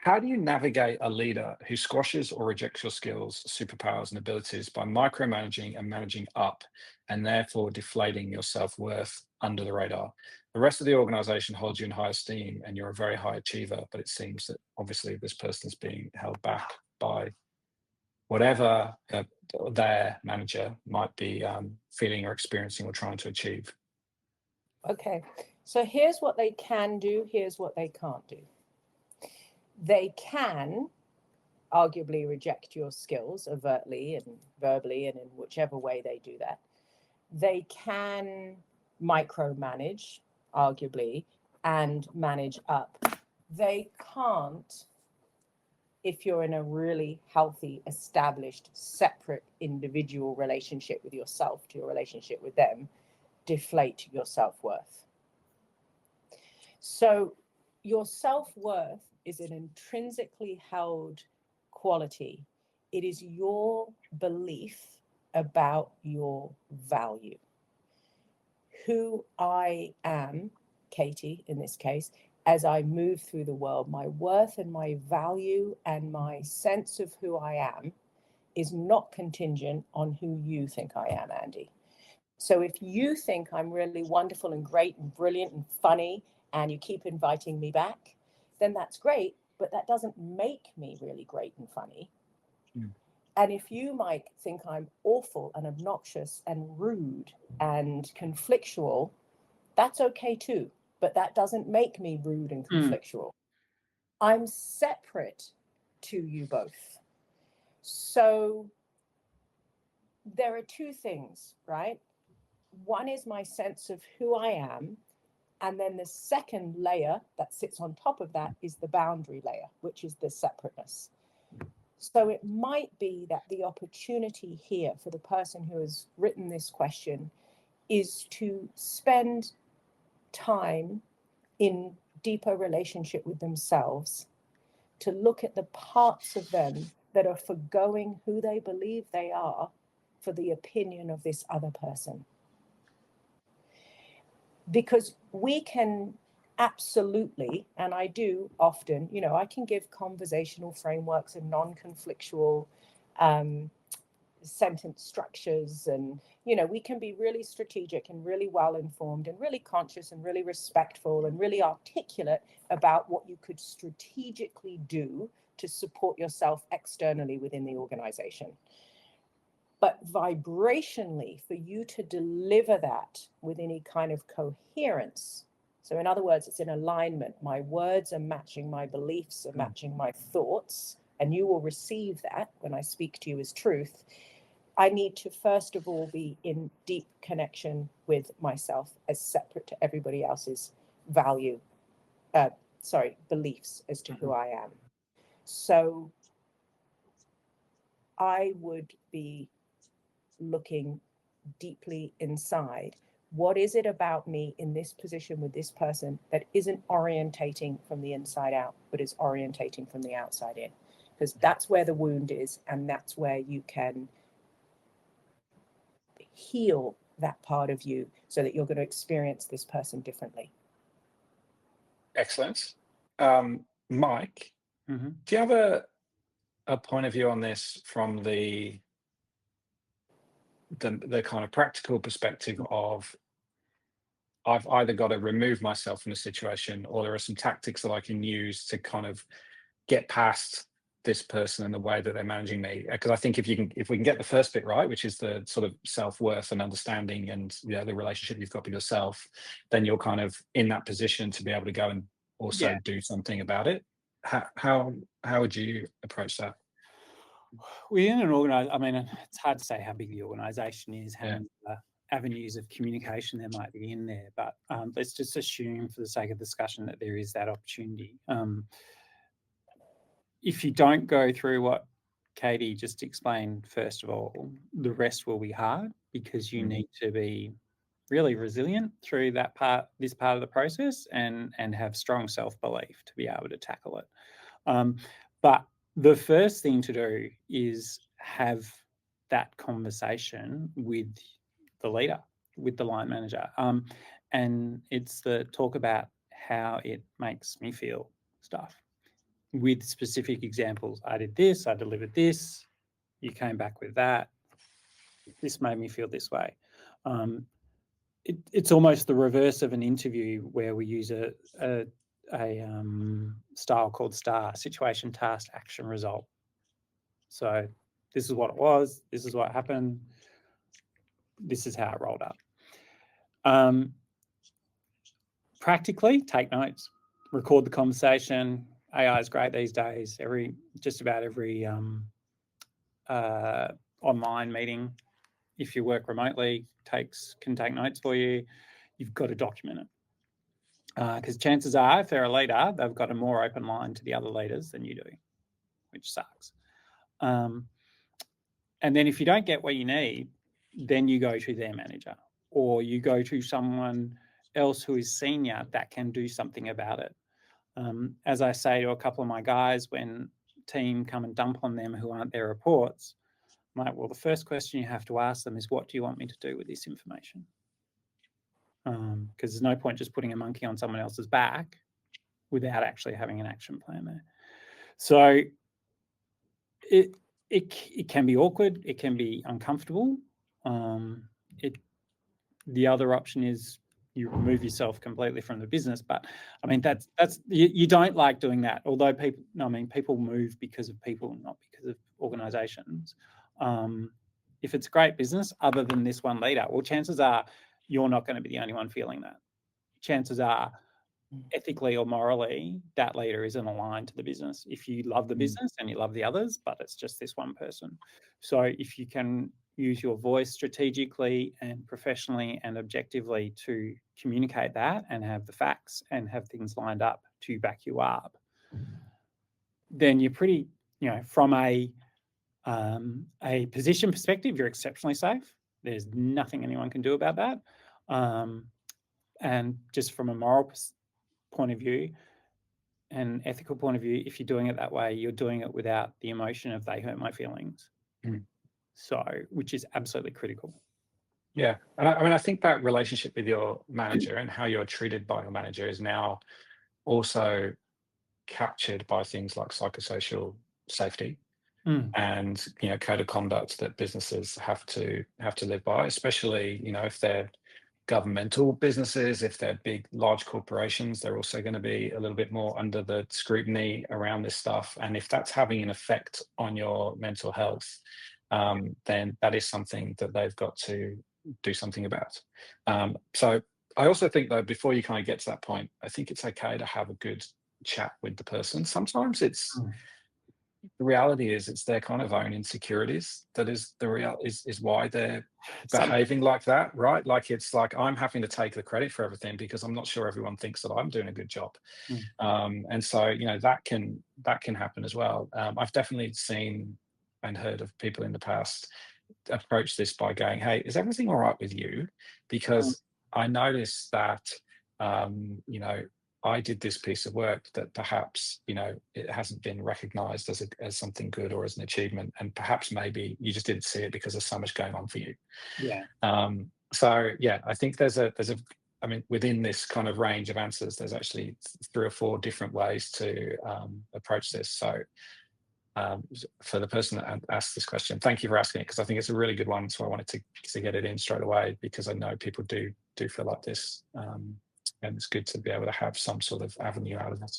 How do you navigate a leader who squashes or rejects your skills, superpowers, and abilities by micromanaging and managing up, and therefore deflating your self worth under the radar? The rest of the organization holds you in high esteem and you're a very high achiever, but it seems that obviously this person is being held back by whatever their manager might be feeling or experiencing or trying to achieve. Okay, so here's what they can do, here's what they can't do. They can arguably reject your skills overtly and verbally, and in whichever way they do that. They can micromanage, arguably, and manage up. They can't, if you're in a really healthy, established, separate individual relationship with yourself to your relationship with them, deflate your self-worth. So your self-worth is an intrinsically held quality. It is your belief about your value. Who I am, Katie, in this case, as I move through the world, my worth and my value and my sense of who I am is not contingent on who you think I am, Andy. So if you think I'm really wonderful and great and brilliant and funny and you keep inviting me back, then that's great, but that doesn't make me really great and funny. Mm. And if you might think I'm awful and obnoxious and rude and conflictual, that's okay too, but that doesn't make me rude and conflictual. I'm separate to you both. So there are two things, right? One is my sense of who I am. And then the second layer that sits on top of that is the boundary layer, which is the separateness. So it might be that the opportunity here for the person who has written this question is to spend time in deeper relationship with themselves, to look at the parts of them that are forgoing who they believe they are for the opinion of this other person. Because we can absolutely, and I do often, I can give conversational frameworks and non-conflictual sentence structures, and we can be really strategic and really well informed and really conscious and really respectful and really articulate about what you could strategically do to support yourself externally within the organization. But vibrationally, for you to deliver that with any kind of coherence, so in other words, it's in alignment, my words are matching my beliefs, are matching my thoughts, and you will receive that when I speak to you as truth. I need to first of all be in deep connection with myself as separate to everybody else's beliefs as to who I am. So I would be looking deeply inside. What is it about me in this position with this person that isn't orientating from the inside out, but is orientating from the outside in? Because that's where the wound is, and that's where you can heal that part of you so that you're going to experience this person differently. Excellent. Mike, Mm-hmm. do you have a point of view on this from the kind of practical perspective of I've either got to remove myself from the situation, or there are some tactics that I can use to kind of get past this person and the way that they're managing me? Because I think if we can get the first bit right, which is the sort of self-worth and understanding and the relationship you've got with yourself, then you're kind of in that position to be able to go and also do something about it. How would you approach that? Within an organisation, I mean, it's hard to say how big the organisation is, how many avenues of communication there might be in there, but let's just assume for the sake of discussion that there is that opportunity. If you don't go through what Katie just explained, first of all, the rest will be hard because you need to be really resilient through this part of the process and have strong self-belief to be able to tackle it. But the first thing to do is have that conversation with the leader, with the line manager. And it's the talk about how it makes me feel stuff. with specific examples. I did this, I delivered this, you came back with that, this made me feel this way. It's almost the reverse of an interview where we use a style called STAR, situation, task, action, result. So this is what it was, this is what happened, this is how it rolled up. Practically, take notes, record the conversation. AI is great these days. Just about every online meeting, if you work remotely, can take notes for you. You've got to document it. Because chances are, if they're a leader, they've got a more open line to the other leaders than you do, which sucks. And then if you don't get what you need, then you go to their manager, or you go to someone else who is senior that can do something about it. As I say to a couple of my guys when team come and dump on them who aren't their reports, I'm like, well, the first question you have to ask them is, what do you want me to do with this information? Because there's no point just putting a monkey on someone else's back without actually having an action plan there. So it can be awkward, it can be uncomfortable. The other option is you remove yourself completely from the business, but I mean that's you don't like doing that. Although people move because of people, not because of organisations. If it's a great business, other than this one leader, well, chances are you're not going to be the only one feeling that. Chances are, ethically or morally, that leader isn't aligned to the business. If you love the business and you love the others, but it's just this one person. So if you can use your voice strategically and professionally and objectively to communicate that and have the facts and have things lined up to back you up, then you're pretty, from a position perspective, you're exceptionally safe. There's nothing anyone can do about that. And just from a moral point of view and ethical point of view, if you're doing it that way, you're doing it without the emotion of they hurt my feelings. So, which is absolutely critical. Yeah. And I think that relationship with your manager and how you're treated by your manager is now also captured by things like psychosocial safety and code of conduct that businesses have to live by, especially if they're governmental businesses. If they're big, large corporations, they're also going to be a little bit more under the scrutiny around this stuff. And if that's having an effect on your mental health, then that is something that they've got to do something about. So I also think, though, before you kind of get to that point, I think it's okay to have a good chat with the person. Sometimes it's the reality is it's their kind of own insecurities that is is why they're behaving like that, right? Like it's like I'm having to take the credit for everything because I'm not sure everyone thinks that I'm doing a good job. And so that can happen as well. I've definitely seen and heard of people in the past approach this by going, hey, is everything all right with you? Because I noticed that I did this piece of work that perhaps, it hasn't been recognized as something good or as an achievement. And perhaps maybe you just didn't see it because there's so much going on for you. Yeah. So yeah, I think within this kind of range of answers, there's actually 3 or 4 different ways to approach this. So for the person that asked this question, thank you for asking it, because I think it's a really good one. So I wanted to get it in straight away, because I know people do feel like this. And it's good to be able to have some sort of avenue out of it.